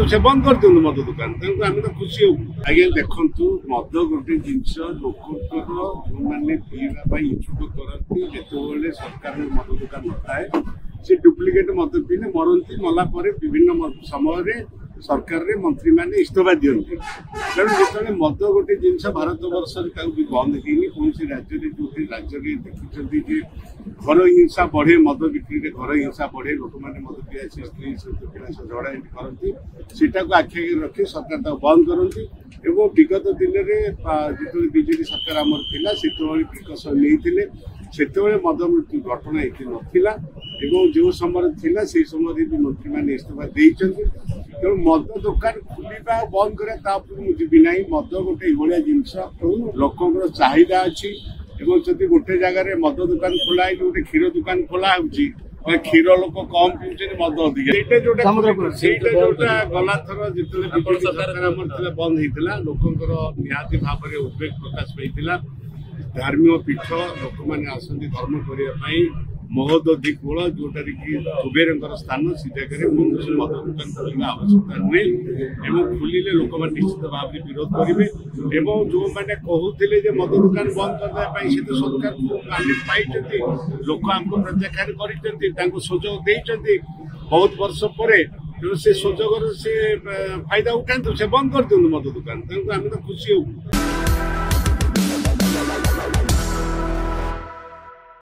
से बंद कर दिखाँ मद दुकान आम तो खुशी हो आज्ञा देखु मद गोटे जिनस लोक मैंने पीवा इच्छुक करती जो सरकार मद दुकान नए से डुप्लिकेट मद पीने मरती मला विभिन्न समय सरकार रे मंत्री माने इस्तीफा दिखती तेणु जो मद गोटे जिनस भारत वर्ष भी बंद होनी कौन राज्य जो राज्य देखते घर हिंसा बढ़े मद बिक्री घर हिंसा बढ़े लोक मैंने मद पिया स्त्री सहित झगड़ा करती सीटा को आखि रखी सरकार बंद करती एवं विगत दिन में जो बीजेपी सरकार आमर था से प्रिकसन नहीं से मद मृत्यु घटना ये नाला जो समय था से समय भी मंत्री मैंने इस्तीफा देते तेणु मद दुकान खुलवा बंद करे जी ना मद गोटे भाया जिनस लोक चाहिदा अच्छी जब गोटे जगह मद दुकान खोला है गोटे क्षीर दुकान खोला हो क्षीर लोक कम पीछे मद अधिक जोटा गला थर जो सरकार बंद होता लोकंर निहाती भाव में उद्वेग प्रकाश पाई धार्मिक पीठ लोक मैंने आसती धर्म करने महोदधि कूल जोटा कि कुबेर स्थान से जगह कौन मद दुकान खोलने आवश्यकता नुहे खोलिले लोक निश्चित भाव में विरोध करेंगे जो मैंने कहते मद दुकान बंद करने से तो सरकार को पाई लोक आमको प्रत्याख्यान कर सुजोग देते बहुत वर्ष पर से सुजोग से फायदा उठाते से बंद कर दिखाँ मद दुकान आम तो खुशी हो।